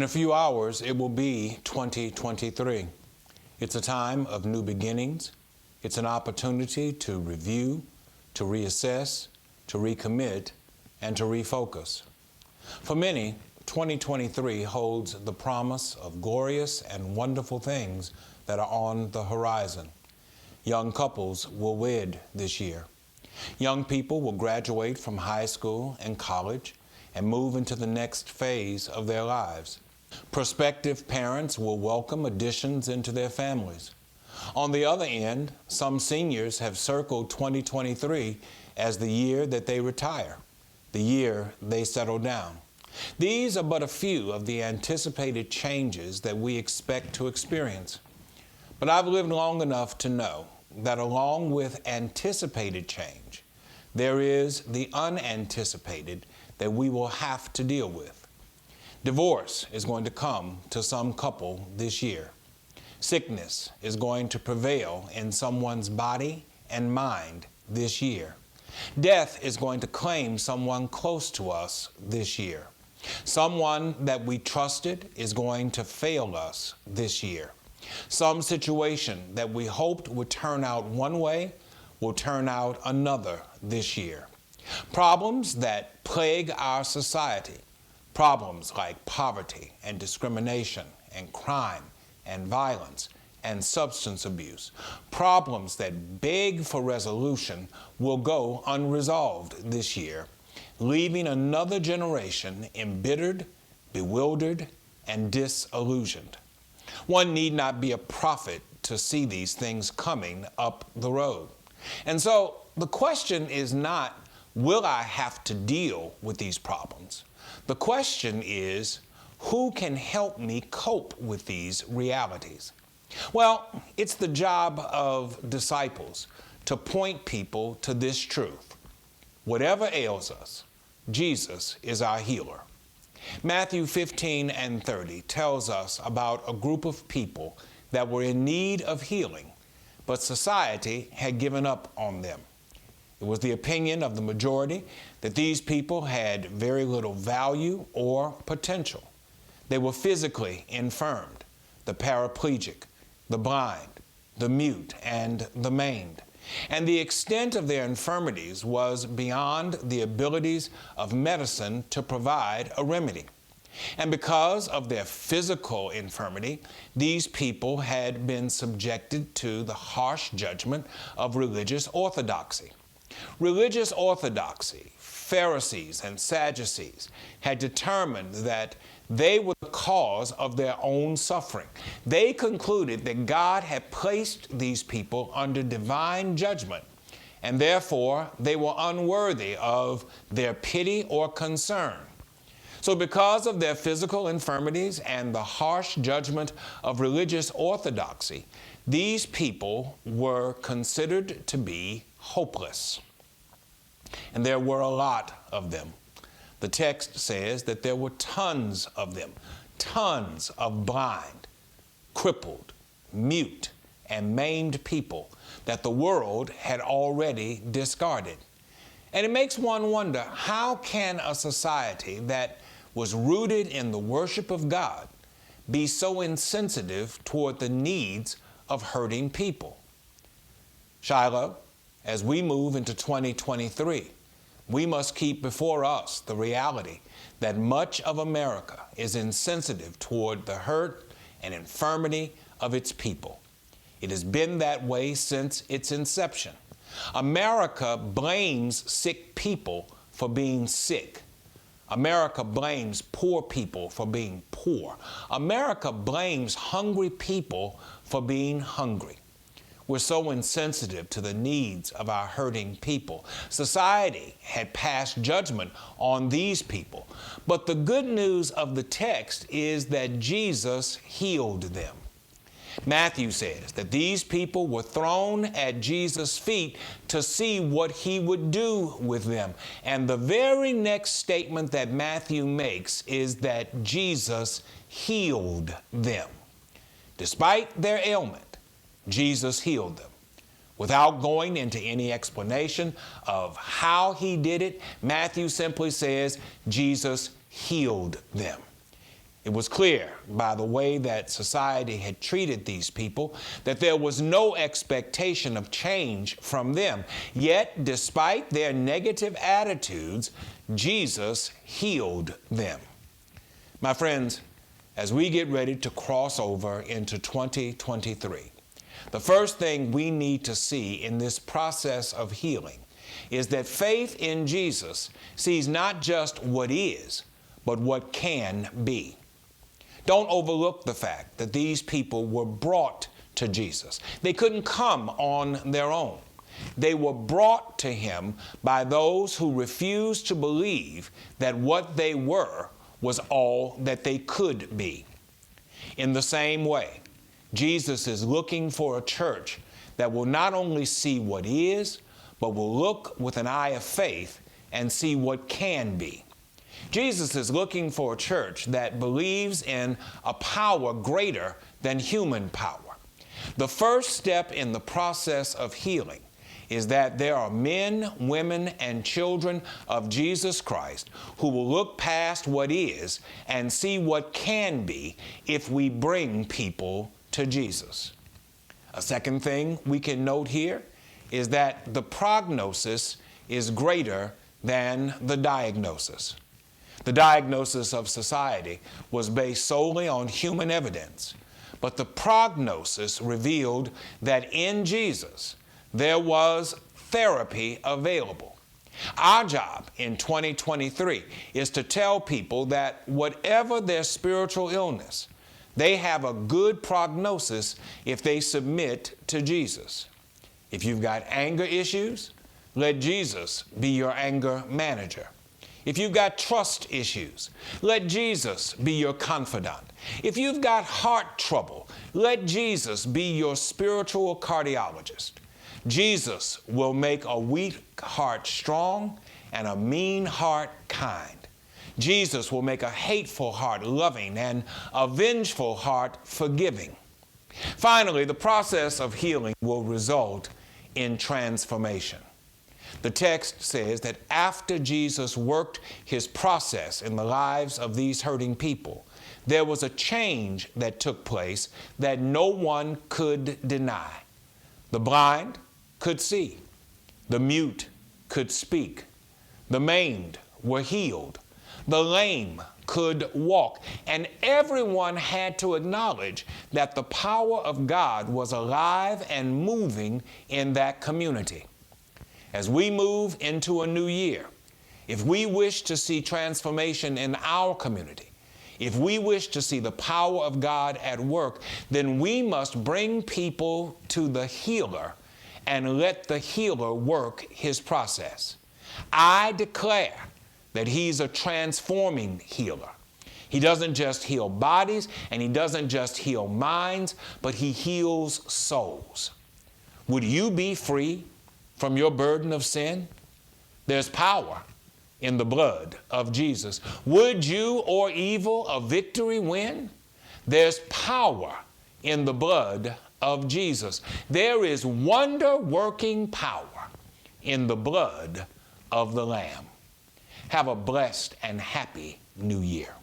a few hours, it will be 2023. It's a time of new beginnings. It's an opportunity to review, to reassess, to recommit, and to refocus. For many, 2023 holds the promise of glorious and wonderful things that are on the horizon. Young couples will wed this year. Young people will graduate from high school and college and move into the next phase of their lives. Prospective parents will welcome additions into their families. On the other end, some seniors have circled 2023 as the year that they retire, the year they settle down. These are but a few of the anticipated changes that we expect to experience. But I've lived long enough to know that along with anticipated change, there is the unanticipated that we will have to deal with. Divorce is going to come to some couple this year. Sickness is going to prevail in someone's body and mind this year. Death is going to claim someone close to us this year. Someone that we trusted is going to fail us this year. Some situation that we hoped would turn out one way will turn out another this year. Problems that plague our society, problems like poverty and discrimination and crime and violence and substance abuse, problems that beg for resolution will go unresolved this year, leaving another generation embittered, bewildered, and disillusioned. One need not be a prophet to see these things coming up the road. And so the question is not, will I have to deal with these problems? The question is, who can help me cope with these realities? Well, it's the job of disciples to point people to this truth. Whatever ails us, Jesus is our healer. Matthew 15 and 30 tells us about a group of people that were in need of healing, but society had given up on them. It was the opinion of the majority that these people had very little value or potential. They were physically infirmed, the paraplegic, the blind, the mute, and the maimed. And the extent of their infirmities was beyond the abilities of medicine to provide a remedy. And because of their physical infirmity, these people had been subjected to the harsh judgment of religious orthodoxy. Religious orthodoxy, Pharisees and Sadducees, had determined that they were the cause of their own suffering. They concluded that God had placed these people under divine judgment, and therefore they were unworthy of their pity or concern. So because of their physical infirmities and the harsh judgment of religious orthodoxy, these people were considered to be hopeless. And there were a lot of them. The text says that there were tons of them, tons of blind, crippled, mute, and maimed people that the world had already discarded. And it makes one wonder, how can a society that was rooted in the worship of God be so insensitive toward the needs of hurting people? Shiloh, as we move into 2023, we must keep before us the reality that much of America is insensitive toward the hurt and infirmity of its people. It has been that way since its inception. America blames sick people for being sick. America blames poor people for being poor. America blames hungry people for being hungry. We're so insensitive to the needs of our hurting people. Society had passed judgment on these people. But the good news of the text is that Jesus healed them. Matthew says that these people were thrown at Jesus' feet to see what he would do with them. And the very next statement that Matthew makes is that Jesus healed them. Despite their ailment, Jesus healed them. Without going into any explanation of how he did it, Matthew simply says Jesus healed them. It was clear by the way that society had treated these people that there was no expectation of change from them. Yet, despite their negative attitudes, Jesus healed them. My friends, as we get ready to cross over into 2023, the first thing we need to see in this process of healing is that faith in Jesus sees not just what is, but what can be. Don't overlook the fact that these people were brought to Jesus. They couldn't come on their own. They were brought to him by those who refused to believe that what they were was all that they could be. In the same way, Jesus is looking for a church that will not only see what is, but will look with an eye of faith and see what can be. Jesus is looking for a church that believes in a power greater than human power. The first step in the process of healing is that there are men, women, and children of Jesus Christ who will look past what is and see what can be if we bring people to Jesus. A second thing we can note here is that the prognosis is greater than the diagnosis. The diagnosis of society was based solely on human evidence, but the prognosis revealed that in Jesus there was therapy available. Our job in 2023 is to tell people that whatever their spiritual illness, they have a good prognosis if they submit to Jesus. If you've got anger issues, let Jesus be your anger manager. If you've got trust issues, let Jesus be your confidant. If you've got heart trouble, let Jesus be your spiritual cardiologist. Jesus will make a weak heart strong and a mean heart kind. Jesus will make a hateful heart loving and a vengeful heart forgiving. Finally, the process of healing will result in transformation. The text says that after Jesus worked his process in the lives of these hurting people, there was a change that took place that no one could deny. The blind could see. The mute could speak. The maimed were healed. The lame could walk. And everyone had to acknowledge that the power of God was alive and moving in that community. As we move into a new year, if we wish to see transformation in our community, if we wish to see the power of God at work, then we must bring people to the healer and let the healer work his process. I declare that he's a transforming healer. He doesn't just heal bodies and he doesn't just heal minds, but he heals souls. Would you be free from your burden of sin? There's power in the blood of Jesus. Would you or evil a victory win? There's power in the blood of Jesus. There is wonder-working power in the blood of the Lamb. Have a blessed and happy New Year.